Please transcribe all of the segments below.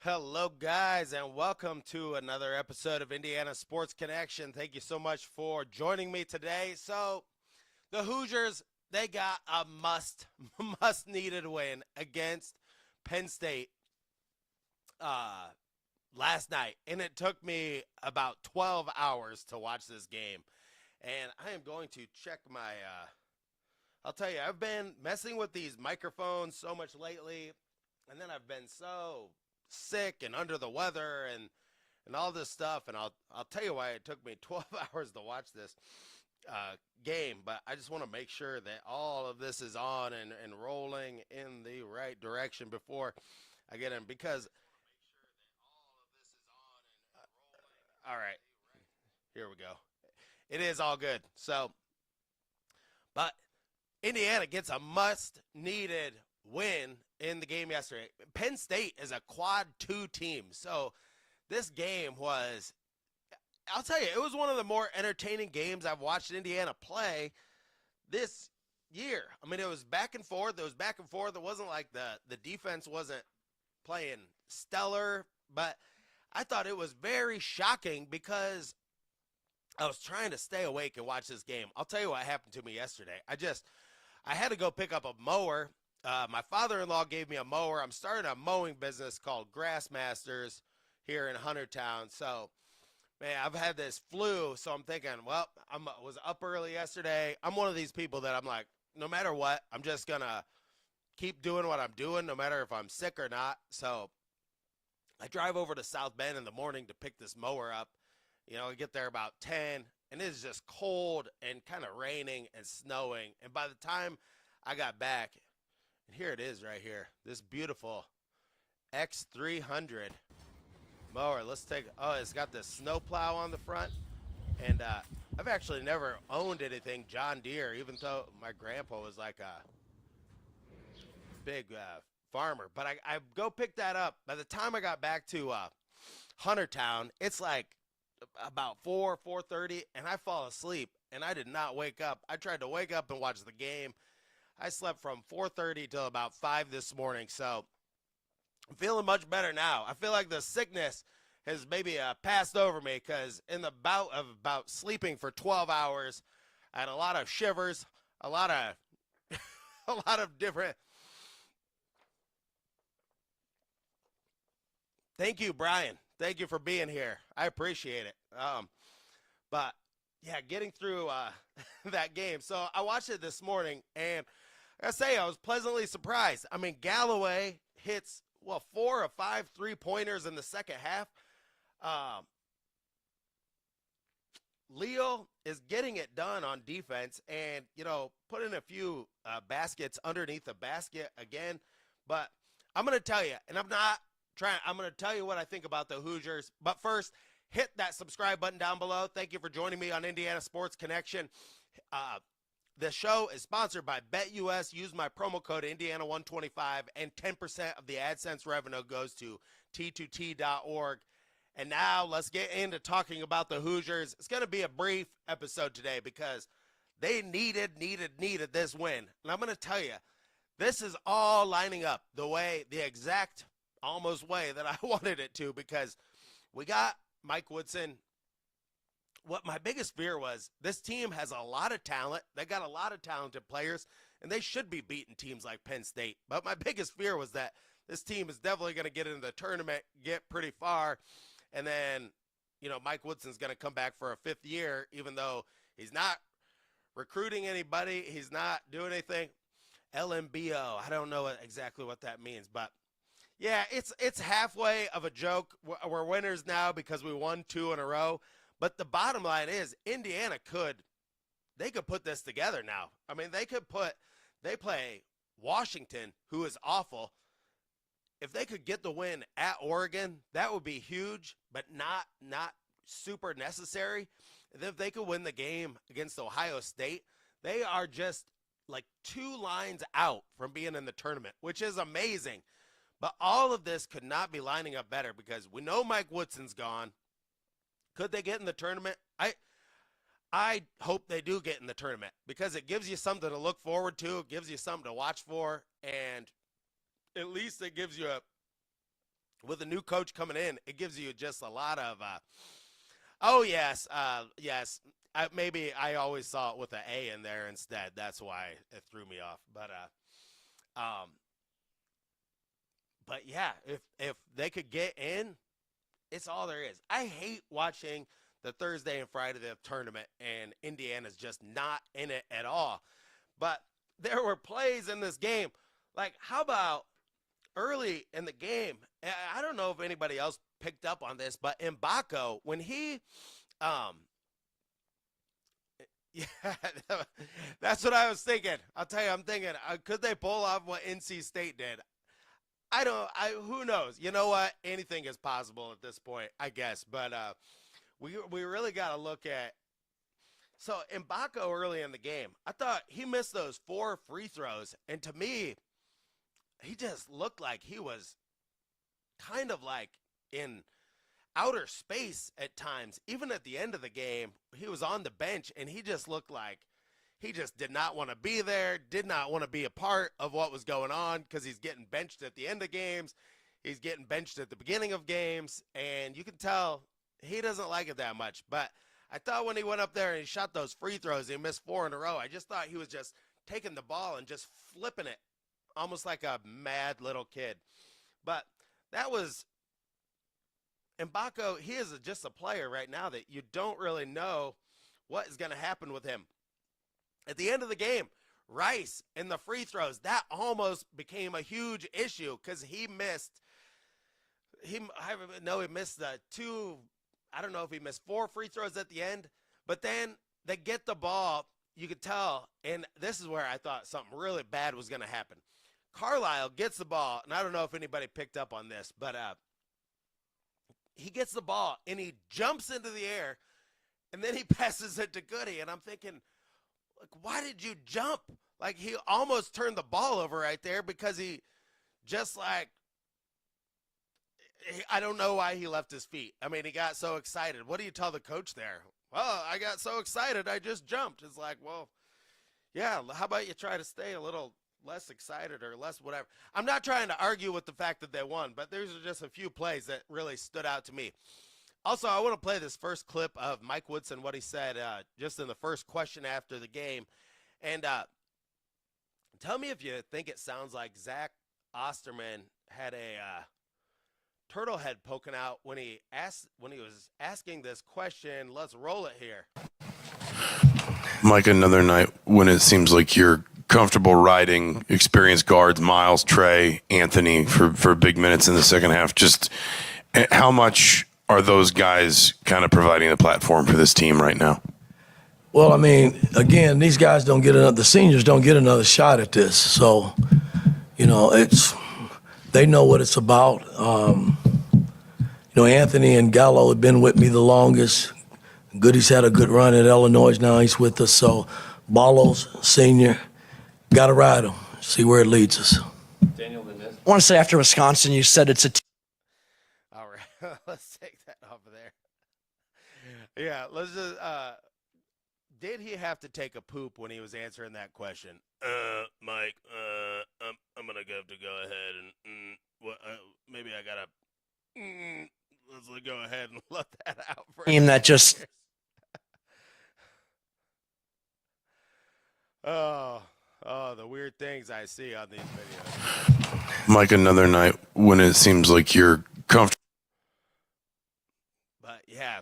Hello, guys, and welcome to another episode of Indiana Sports Connection. Thank you so much for joining me today. So, the Hoosiers, they got a must needed win against Penn State uh, last night, and it took me about 12 hours to watch this game. And I am going to check my. I'll tell you, I've been messing with these microphones so much lately, and then I've been so sick and under the weather and all this stuff, and I'll tell you why it took me 12 hours to watch this game, but I just want to make sure that all of this is on and rolling in the right direction before I get in, because all right, here we go. It is all good. So, but Indiana gets a must needed win in the game yesterday. Penn State is a quad two team. So this game was, I'll tell you, it was one of the more entertaining games I've watched Indiana play this year. I mean, it was back and forth. It was back and forth. It wasn't like the defense wasn't playing stellar, but I thought it was very shocking because I was trying to stay awake and watch this game. I'll tell you what happened to me yesterday. I had to go pick up a mower. My father-in-law gave me a mower. I'm starting a mowing business called Grassmasters here in Huntertown. So, man, I've had this flu, so I'm thinking, well, I was up early yesterday. I'm one of these people that I'm like, no matter what, I'm just going to keep doing what I'm doing, no matter if I'm sick or not. So I drive over to South Bend in the morning to pick this mower up. You know, I get there about 10, and it's just cold and kind of raining and snowing. And by the time I got back, and here it is right here, this beautiful X300 mower. Let's take, oh, it's got this snow plow on the front. And I've actually never owned anything John Deere, even though my grandpa was like a big farmer. But I go pick that up. By the time I got back to Huntertown, it's like about 4:30, and I fall asleep, and I did not wake up. I tried to wake up and watch the game. I slept from 4:30 till about 5 this morning, so I'm feeling much better now. I feel like the sickness has maybe passed over me, because in the bout of about sleeping for 12 hours, I had a lot of shivers, a lot of a lot of different. Thank you, Brian. Thank you for being here. I appreciate it. But yeah, getting through that game. So I watched it this morning, and I gotta say, I was pleasantly surprised. I mean, Galloway hits, well, 4 of 5 3-pointers in the second half. Um, Leo is getting it done on defense, and, you know, putting a few baskets underneath the basket again. But I'm going to tell you, and I'm going to tell you what I think about the Hoosiers. But first, hit that subscribe button down below. Thank you for joining me on Indiana Sports Connection. The show is sponsored by BetUS. Use my promo code Indiana125, and 10% of the AdSense revenue goes to T2T.org. And now let's get into talking about the Hoosiers. It's going to be a brief episode today because they needed this win. And I'm going to tell you, this is all lining up the exact almost way that I wanted it to, because we got Mike Woodson. What my biggest fear was, this team has a lot of talent. They got a lot of talented players, and they should be beating teams like Penn State. But my biggest fear was that this team is definitely going to get into the tournament, get pretty far, and then, you know, Mike Woodson's going to come back for a fifth year, even though he's not recruiting anybody. He's not doing anything. LMBO, I don't know exactly what that means, but yeah, it's halfway of a joke. We're winners now because we won 2 in a row. But the bottom line is, Indiana could put this together now. I mean, they play Washington, who is awful. If they could get the win at Oregon, that would be huge, but not super necessary. And if they could win the game against Ohio State, they are just like 2 lines out from being in the tournament, which is amazing. But all of this could not be lining up better, because we know Mike Woodson's gone. Could they get in the tournament? I hope they do get in the tournament, because it gives you something to look forward to. It gives you something to watch for, and at least it gives you with a new coach coming in, it gives you just a lot of, oh, yes, yes. Maybe I always saw it with an A in there instead. That's why it threw me off. Um, but yeah, if they could get in, it's all there is. I hate watching the Thursday and Friday of the tournament, and Indiana's just not in it at all. But there were plays in this game. Like, how about early in the game? I don't know if anybody else picked up on this, but Mbako, when he, yeah, that's what I was thinking. I'll tell you, I'm thinking, could they pull off what NC State did? Who knows? You know what? Anything is possible at this point, I guess. But we really got to look at. So Mbako early in the game, I thought he missed those 4 free throws, and to me, he just looked like he was kind of like in outer space at times. Even at the end of the game, he was on the bench, and he just looked like he just did not want to be there, did not want to be a part of what was going on, because he's getting benched at the end of games. He's getting benched at the beginning of games, and you can tell he doesn't like it that much. But I thought when he went up there and he shot those free throws, he missed 4 in a row, I just thought he was just taking the ball and just flipping it, almost like a mad little kid. But that was Mbako. He is just a player right now that you don't really know what is going to happen with him. At the end of the game, Rice and the free throws, that almost became a huge issue because he missed. He missed the 2. I don't know if he missed 4 free throws at the end, but then they get the ball. You could tell, and this is where I thought something really bad was going to happen. Carlisle gets the ball, and I don't know if anybody picked up on this, but he gets the ball, and he jumps into the air, and then he passes it to Goody, and I'm thinking, like, why did you jump? Like, he almost turned the ball over right there because he just like, I don't know why he left his feet. I mean, he got so excited. What do you tell the coach there? Well, I got so excited, I just jumped. It's like, well, yeah, how about you try to stay a little less excited or less whatever. I'm not trying to argue with the fact that they won, but there's just a few plays that really stood out to me. Also, I want to play this first clip of Mike Woodson, what he said just in the first question after the game. And tell me if you think it sounds like Zach Osterman had a turtle head poking out when he was asking this question. Let's roll it here. Mike, another night when it seems like you're comfortable riding experienced guards, Miles, Trey, Anthony for big minutes in the second half. Just how much are those guys kind of providing the platform for this team right now? Well, I mean, again, these guys don't get the seniors don't get another shot at this. So, you know, they know what it's about. Anthony and Gallo have been with me the longest. Goody's had a good run at Illinois. Now he's with us. So, Ballo's senior, got to ride him, see where it leads us. Daniel, I want to say after Wisconsin, you said it's a All right, let's take that off of there. Yeah, let's just. Did he have to take a poop when he was answering that question? Mike, I'm gonna have to go ahead and maybe I gotta. Let's go ahead and let that out for team that just. Oh, the weird things I see on these videos. Mike, another night when it seems like you're comfortable. But yeah,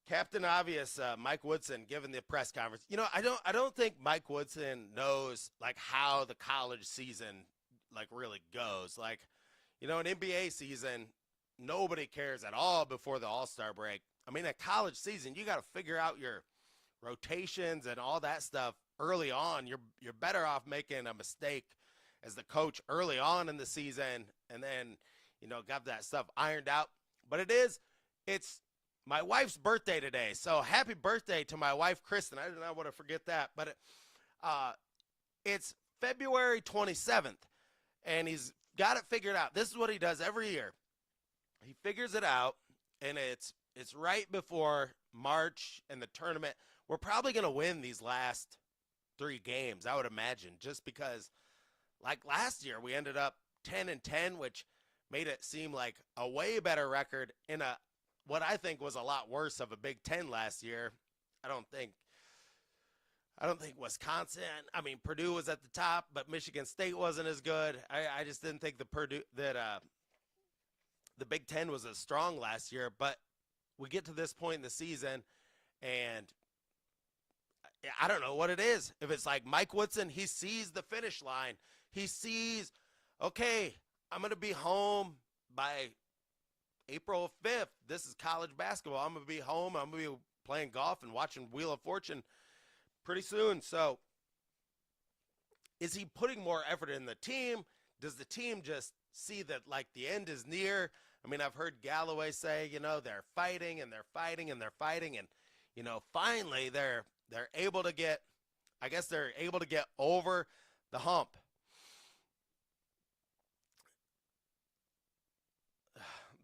Captain Obvious, Mike Woodson, giving the press conference. You know, I don't think Mike Woodson knows like how the college season like really goes. Like, you know, an NBA season, nobody cares at all before the All-Star break. I mean, a college season, you got to figure out your rotations and all that stuff early on. You're better off making a mistake as the coach early on in the season and then, you know, got that stuff ironed out. But it's my wife's birthday today. So happy birthday to my wife, Kristen. I did not want to forget that. But it's February 27th, and he's got it figured out. This is what he does every year. He figures it out, and it's right before March and the tournament. We're probably going to win these last 3 games, I would imagine, just because, like last year, we ended up 10-10, which made it seem like a way better record in a what I think was a lot worse of a Big Ten last year. I don't think I don't think Wisconsin. I mean, Purdue was at the top, but Michigan State wasn't as good. I just didn't think the Big Ten was as strong last year. But we get to this point in the season, and I don't know what it is. If it's like Mike Woodson, he sees the finish line. He sees, okay, I'm going to be home by April 5th. This is college basketball. I'm going to be home. I'm going to be playing golf and watching Wheel of Fortune pretty soon. So is he putting more effort in the team? Does the team just see that like the end is near? I mean, I've heard Galloway say, they're fighting and they're fighting and they're fighting. And, finally they're able to get, I guess they're able to get over the hump.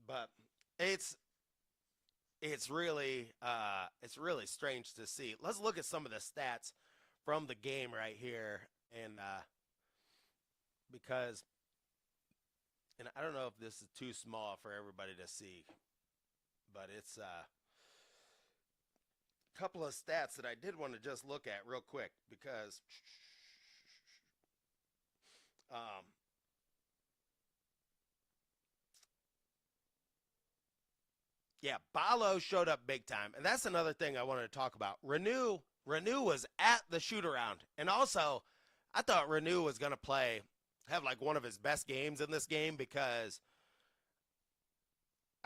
But it's really strange to see. Let's look at some of the stats from the game right here, and because, and I don't know if this is too small for everybody to see, but it's a couple of stats that I did want to just look at real quick because yeah, Ballo showed up big time, and that's another thing I wanted to talk about. Reneau was at the shoot-around, and also I thought Reneau was going to have like one of his best games in this game because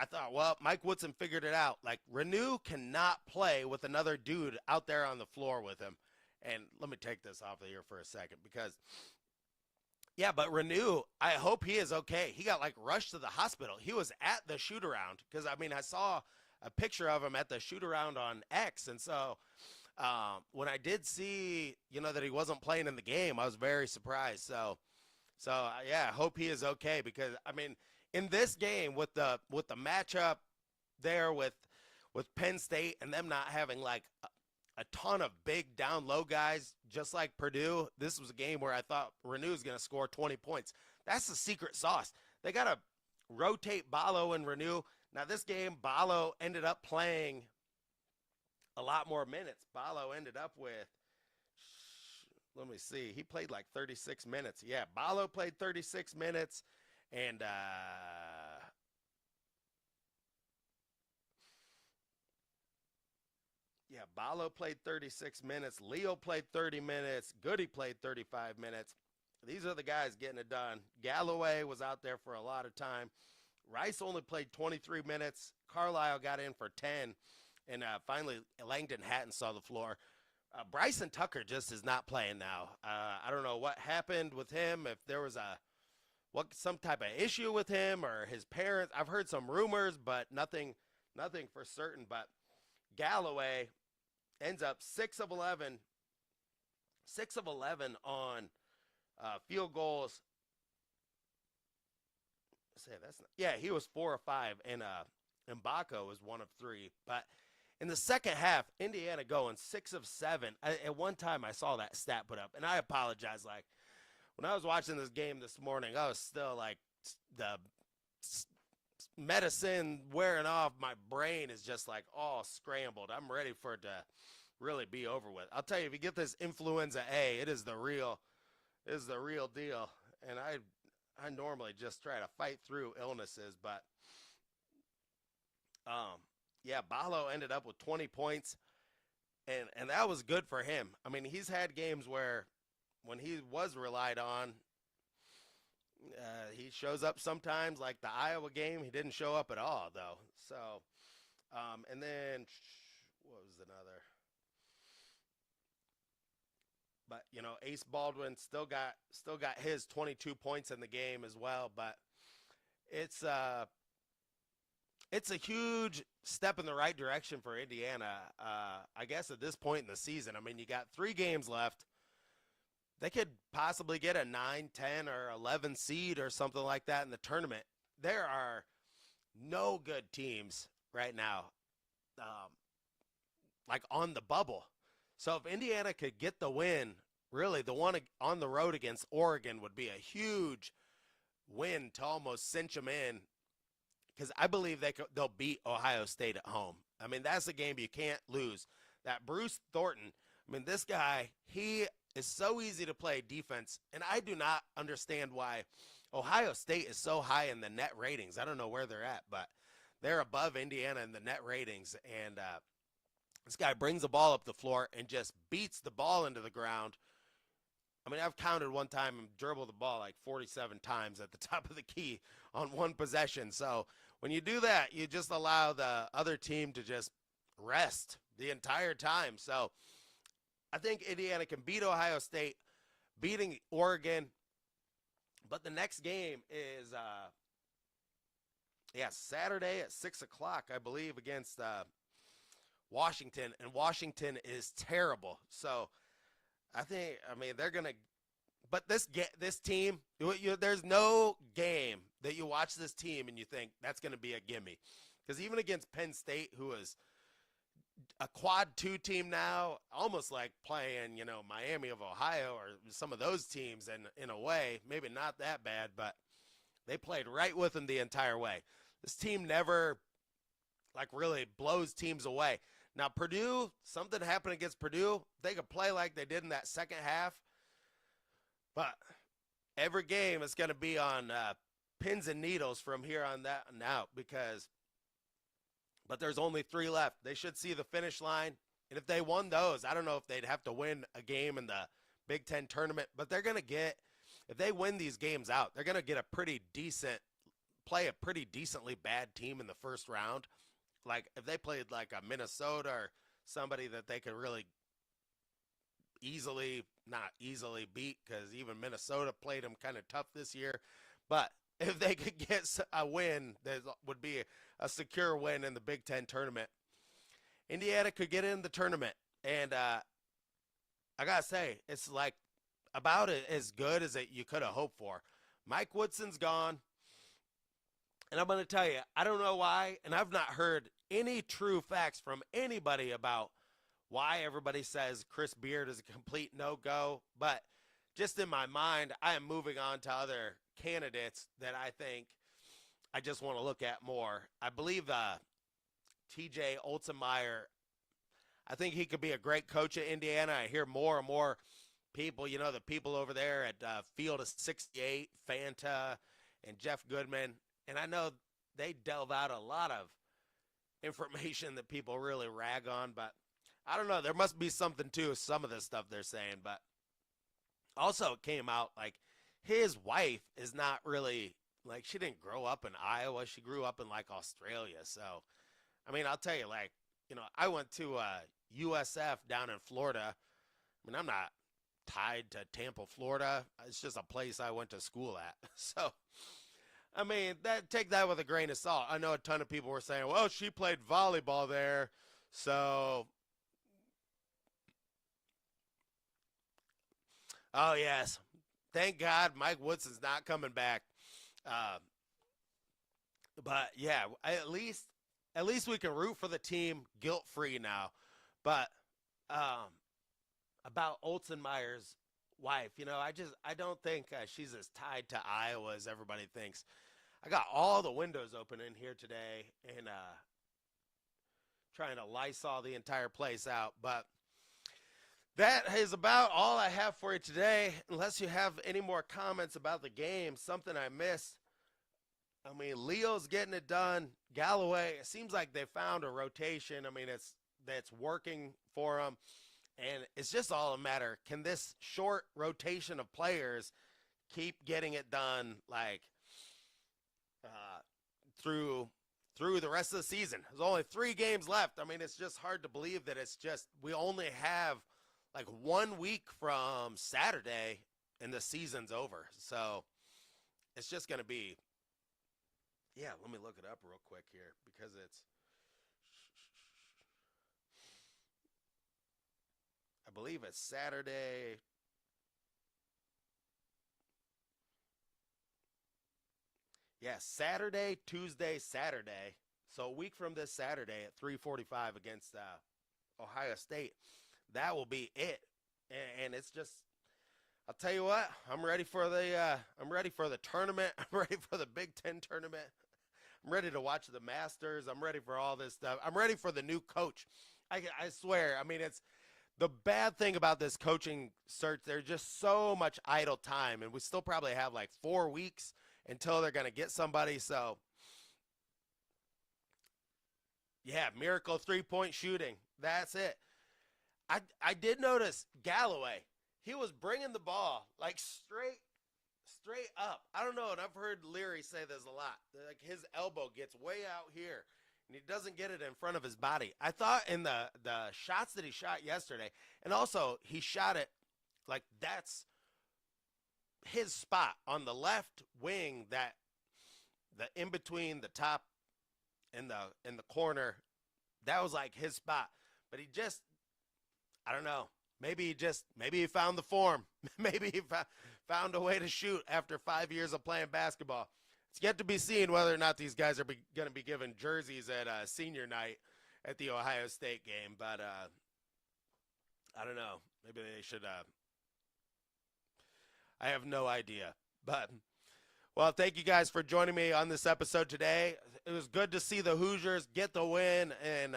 I thought, well, Mike Woodson figured it out. Like, Reneau cannot play with another dude out there on the floor with him. And let me take this off of here for a second because, yeah, but Reneau, I hope he is okay. He got, like, rushed to the hospital. He was at the shoot-around because, I mean, I saw a picture of him at the shoot-around on X. And so when I did see, that he wasn't playing in the game, I was very surprised. So yeah, I hope he is okay because, I mean, in this game with the matchup there with Penn State and them not having like a ton of big down low guys just like Purdue, this was a game where I thought Reneau was going to score 20 points. That's the secret sauce. They got to rotate Ballo and Reneau. Now this game, Ballo ended up playing a lot more minutes. Ballo ended up with, let me see, he played like 36 minutes. Yeah, Ballo played 36 minutes. And yeah, Ballo played 36 minutes. Leo played 30 minutes. Goody played 35 minutes. These are the guys getting it done. Galloway was out there for a lot of time. Rice only played 23 minutes. Carlisle got in for 10. And finally, Langdon Hatton saw the floor. Bryson Tucker just is not playing now. I don't know what happened with him, if there was some type of issue with him or his parents. I've heard some rumors, but nothing for certain. But Galloway ends up 6 of 11 on field goals. He was 4 of 5, and Mbako was 1 of 3. But in the second half, Indiana going 6 of 7. At one time, I saw that stat put up, and I apologize. Like, when I was watching this game this morning, I was still like the medicine wearing off. My brain is just like all scrambled. I'm ready for it to really be over with. I'll tell you, if you get this influenza A, it is the real deal. And I normally just try to fight through illnesses, but yeah, Ballo ended up with 20 points, and that was good for him. I mean, he's had games where when he was relied on, he shows up sometimes, like the Iowa game. He didn't show up at all, though. So, and then what was another? But Ace Baldwin still got his 22 points in the game as well. But it's a huge step in the right direction for Indiana. I guess at this point in the season, I mean, you got 3 games left. They could possibly get a 9, 10, or 11 seed or something like that in the tournament. There are no good teams right now, like on the bubble. So if Indiana could get the win, really the one on the road against Oregon would be a huge win to almost cinch them in because I believe they'll beat Ohio State at home. I mean, that's a game you can't lose. That Bruce Thornton, I mean, this guy, he is so easy to play defense, and I do not understand why Ohio State is so high in the net ratings. I don't know where they're at, but they're above Indiana in the net ratings, and this guy brings the ball up the floor and just beats the ball into the ground. I mean, I've counted one time and dribbled the ball like 47 times at the top of the key on one possession. So when you do that, you just allow the other team to just rest the entire time. So I think Indiana can beat Ohio State, beating Oregon. But the next game is, Saturday at 6 o'clock, I believe, against Washington. And Washington is terrible. So I mean, they're going to – but this team, there's no game that you watch this team and you think that's going to be a gimme. Because even against Penn State, who is a quad 2 team now, almost like playing, Miami of Ohio or some of those teams in a way, maybe not that bad, but they played right with them the entire way. This team never, really blows teams away. Now, Purdue, something happened against Purdue. They could play like they did in that second half. But every game is going to be on pins and needles from here on out but there's only 3 left. They should see the finish line. And if they won those, I don't know if they'd have to win a game in the Big Ten tournament. But they're going to if they win these games out, they're going to get play a pretty decently bad team in the first round. Like if they played like a Minnesota or somebody that they could really not easily beat, because even Minnesota played them kind of tough this year. But if they could get a win, that would be a secure win in the Big Ten tournament. Indiana could get in the tournament. And I got to say, it's like about as good as you could have hoped for. Mike Woodson's gone. And I'm going to tell you, I don't know why, and I've not heard any true facts from anybody about why everybody says Chris Beard is a complete no-go. But just in my mind, I am moving on to other candidates that I think I just want to look at more. I believe TJ Olsenmeyer, I think he could be a great coach at Indiana. I hear more and more people, the people over there at Field of 68, Fanta, and Jeff Goodman. And I know they delve out a lot of information that people really rag on, but I don't know. There must be something to some of the stuff they're saying. But also it came out like his wife is not really, she didn't grow up in Iowa. She grew up in Australia. So, I mean, I'll tell you, I went to USF down in Florida. I mean, I'm not tied to Tampa, Florida. It's just a place I went to school at. So, I mean, take that with a grain of salt. I know a ton of people were saying, well, she played volleyball there. So, oh, yes. Thank God Mike Woodson's not coming back. But, yeah, at least we can root for the team guilt-free now. But about Olsenmeyer's wife, I don't think she's as tied to Iowa as everybody thinks. I got all the windows open in here today and trying to Lysol the entire place out. But that is about all I have for you today, unless you have any more comments about the game, something I missed. I mean, Leo's getting it done. Galloway, it seems like they found a rotation. I mean, that's working for them. And it's just all a matter, can this short rotation of players keep getting it done through the rest of the season? There's only 3 games left. I mean, it's just hard to believe that we only have 1 week from Saturday and the season's over. So it's just going to be, let me look it up real quick here because I believe it's Saturday. Yeah, Saturday, Tuesday, Saturday. So a week from this Saturday at 3:45 against Ohio State. That will be it. And it's just, I'll tell you what, I'm ready for the tournament. I'm ready for the Big Ten tournament. I'm ready to watch the Masters. I'm ready for all this stuff. I'm ready for the new coach. I swear. I mean, it's the bad thing about this coaching search. There's just so much idle time, and we still probably have like 4 weeks until they're going to get somebody. So, yeah, miracle 3-point shooting. That's it. I did notice Galloway. He was bringing the ball like straight up. I don't know, and I've heard Leary say this a lot. Like his elbow gets way out here, and he doesn't get it in front of his body. I thought in the shots that he shot yesterday, and also he shot it like that's his spot on the left wing. That the in between the top and the corner, that was like his spot. But he just, I don't know. Maybe he found the form. Maybe he found a way to shoot after 5 years of playing basketball. It's yet to be seen whether or not these guys are going to be given jerseys at senior night at the Ohio State game. But I don't know. Maybe they should. I have no idea. But, well, thank you guys for joining me on this episode today. It was good to see the Hoosiers get the win, and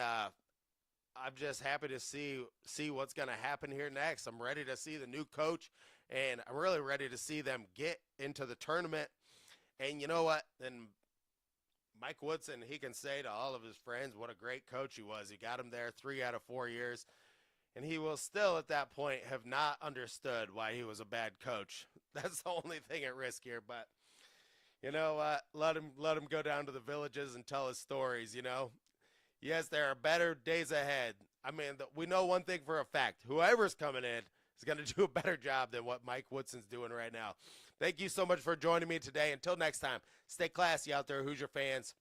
I'm just happy to see what's going to happen here next. I'm ready to see the new coach, and I'm really ready to see them get into the tournament. And you know what? Then Mike Woodson, he can say to all of his friends what a great coach he was. He got him there 3 out of 4 years, and he will still at that point have not understood why he was a bad coach. That's the only thing at risk here. But you know what? Let him go down to the villages and tell his stories, you know. Yes, there are better days ahead. I mean, we know one thing for a fact. Whoever's coming in is going to do a better job than what Mike Woodson's doing right now. Thank you so much for joining me today. Until next time, stay classy out there, Hoosier fans.